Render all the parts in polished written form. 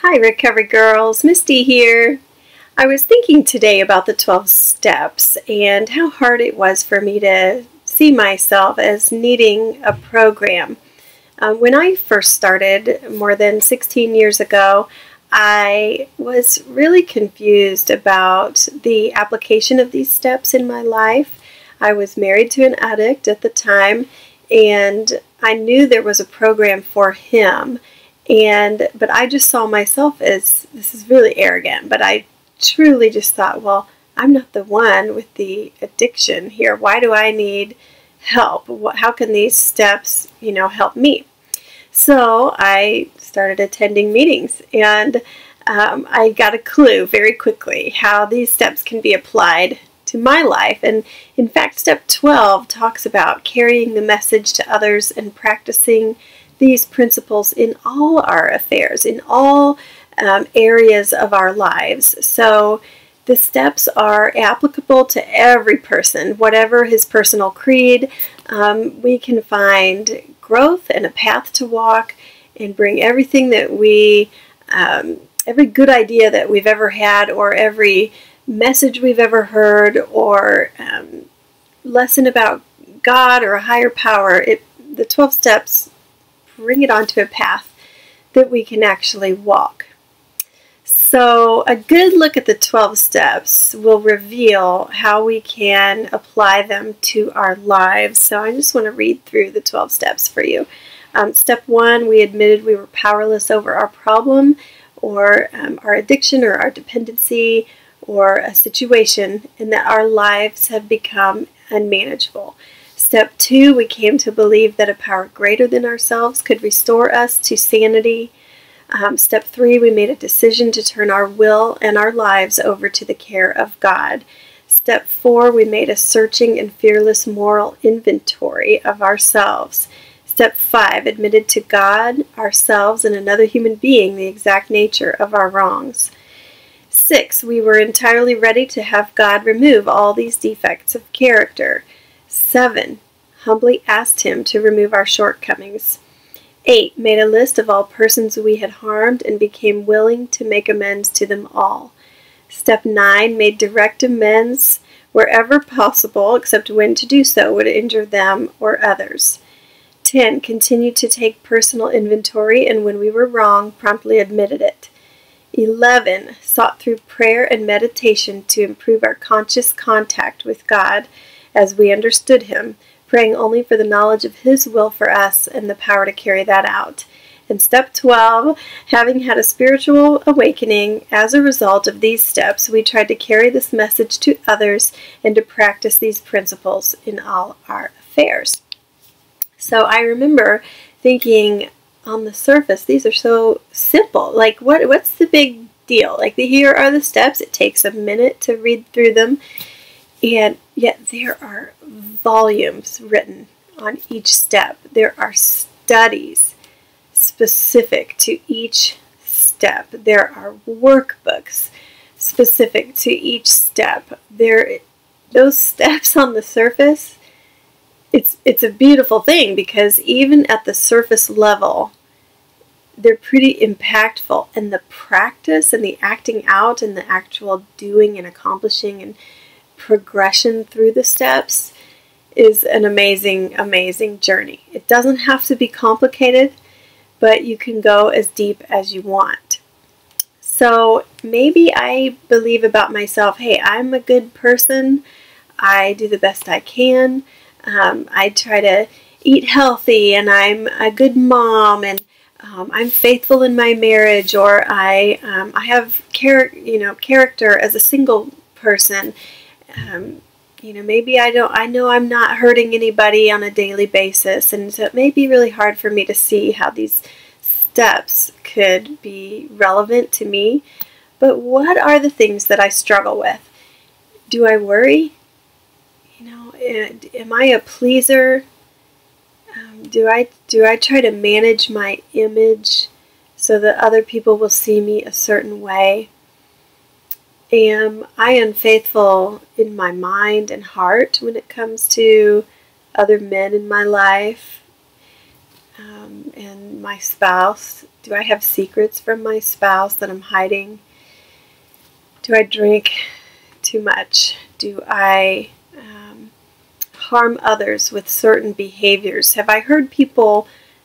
Hi Recovery Girls, Misty here. I was thinking today about the 12 steps and how hard it was for me to see myself as needing a program. When I first started more than 16 years ago, I was really confused about the application of these steps in my life. I was married to an addict at the time, and I knew there was a program for him. But I just saw myself as, this is really arrogant, but I truly just thought, well, I'm not the one with the addiction here. Why do I need help? How can these steps, help me? So I started attending meetings, and I got a clue very quickly how these steps can be applied to my life. And in fact, step 12 talks about carrying the message to others and practicing these principles in all our affairs, in all areas of our lives. So the steps are applicable to every person, whatever his personal creed. We can find growth and a path to walk and bring everything that every good idea that we've ever had, or every message we've ever heard, or lesson about God or a higher power. The 12 steps bring it onto a path that we can actually walk. So a good look at the 12 steps will reveal how we can apply them to our lives. So I just want to read through the 12 steps for you. Step 1, we admitted we were powerless over our problem, or our addiction, or our dependency, or a situation, and that our lives have become unmanageable. Step 2, we came to believe that a power greater than ourselves could restore us to sanity. Step 3, we made a decision to turn our will and our lives over to the care of God. Step 4, we made a searching and fearless moral inventory of ourselves. Step 5, admitted to God, ourselves, and another human being the exact nature of our wrongs. 6, we were entirely ready to have God remove all these defects of character. 7, humbly asked Him to remove our shortcomings. 8, made a list of all persons we had harmed and became willing to make amends to them all. Step 9, made direct amends wherever possible, except when to do so would injure them or others. 10, continued to take personal inventory, and when we were wrong, promptly admitted it. 11, sought through prayer and meditation to improve our conscious contact with God as we understood Him, praying only for the knowledge of His will for us and the power to carry that out. And step 12, having had a spiritual awakening as a result of these steps, we tried to carry this message to others and to practice these principles in all our affairs. So I remember thinking, on the surface, these are so simple. Like, what's the big deal? Like, here are the steps. It takes a minute to read through them. And yet there are volumes written on each step. There are studies specific to each step. There are workbooks specific to each step. Those steps on the surface, it's a beautiful thing, because even at the surface level, they're pretty impactful. And the practice and the acting out and the actual doing and accomplishing and progression through the steps is an amazing, amazing journey. It doesn't have to be complicated, but you can go as deep as you want. So maybe I believe about myself, hey, I'm a good person. I do the best I can. I try to eat healthy, and I'm a good mom, and I'm faithful in my marriage, or I have character as a single person. Maybe I know I'm not hurting anybody on a daily basis, and so it may be really hard for me to see how these steps could be relevant to me. But what are the things that I struggle with? Do I worry? Am I a pleaser? Do I try to manage my image so that other people will see me a certain way? Am I unfaithful in my mind and heart when it comes to other men in my life? and my spouse. Do I have secrets from my spouse that I'm hiding? Do I drink too much? Do I harm others with certain behaviors? Have I heard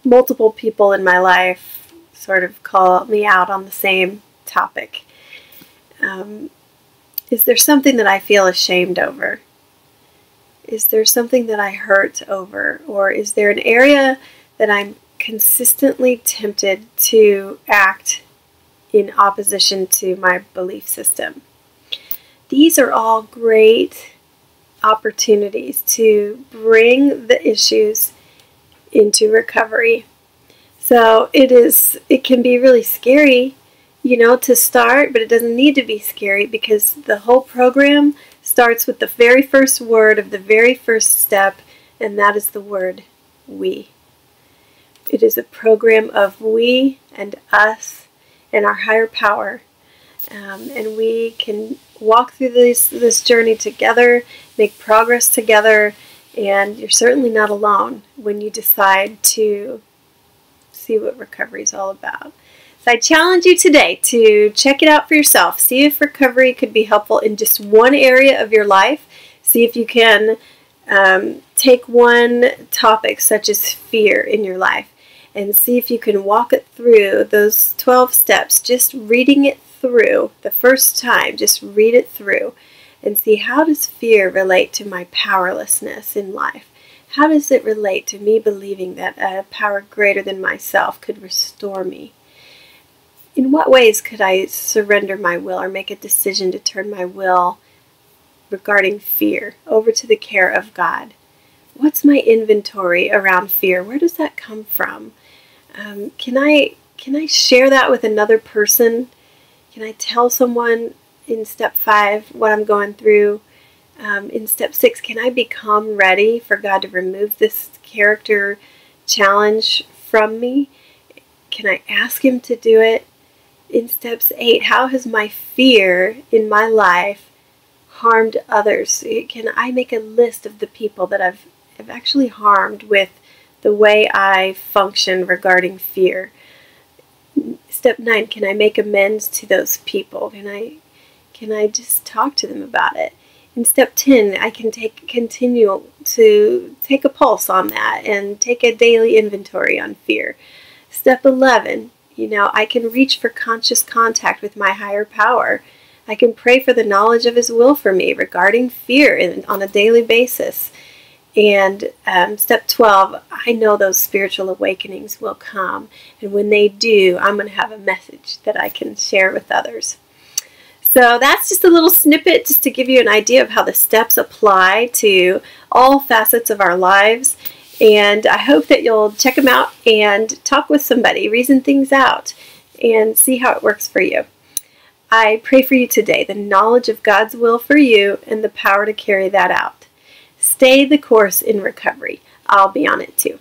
multiple people in my life sort of call me out on the same topic? Is there something that I feel ashamed over? Is there something that I hurt over? Or is there an area that I'm consistently tempted to act in opposition to my belief system? These are all great opportunities to bring the issues into recovery. So it can be really scary, to start, but it doesn't need to be scary, because the whole program starts with the very first word of the very first step, and that is the word we. It is a program of we and us and our higher power, and we can walk through this journey together, make progress together, and you're certainly not alone when you decide to see what recovery is all about. So I challenge you today to check it out for yourself. See if recovery could be helpful in just one area of your life. See if you can take one topic such as fear in your life and see if you can walk it through those 12 steps, just reading it through the first time. Just read it through and see, how does fear relate to my powerlessness in life? How does it relate to me believing that a power greater than myself could restore me? In what ways could I surrender my will or make a decision to turn my will regarding fear over to the care of God? What's my inventory around fear? Where does that come from? Can I share that with another person? Can I tell someone in step 5 what I'm going through? In step 6, can I become ready for God to remove this character challenge from me? Can I ask Him to do it? In steps 8, how has my fear in my life harmed others? Can I make a list of the people that I've actually harmed with the way I function regarding fear? Step 9, can I make amends to those people? Can I just talk to them about it? In step 10, I can continue to take a pulse on that and take a daily inventory on fear. Step 11, I can reach for conscious contact with my higher power. I can pray for the knowledge of His will for me regarding fear on a daily basis. And step 12, I know those spiritual awakenings will come. And when they do, I'm going to have a message that I can share with others. So that's just a little snippet just to give you an idea of how the steps apply to all facets of our lives. And I hope that you'll check them out and talk with somebody, reason things out, and see how it works for you. I pray for you today, the knowledge of God's will for you and the power to carry that out. Stay the course in recovery. I'll be on it too.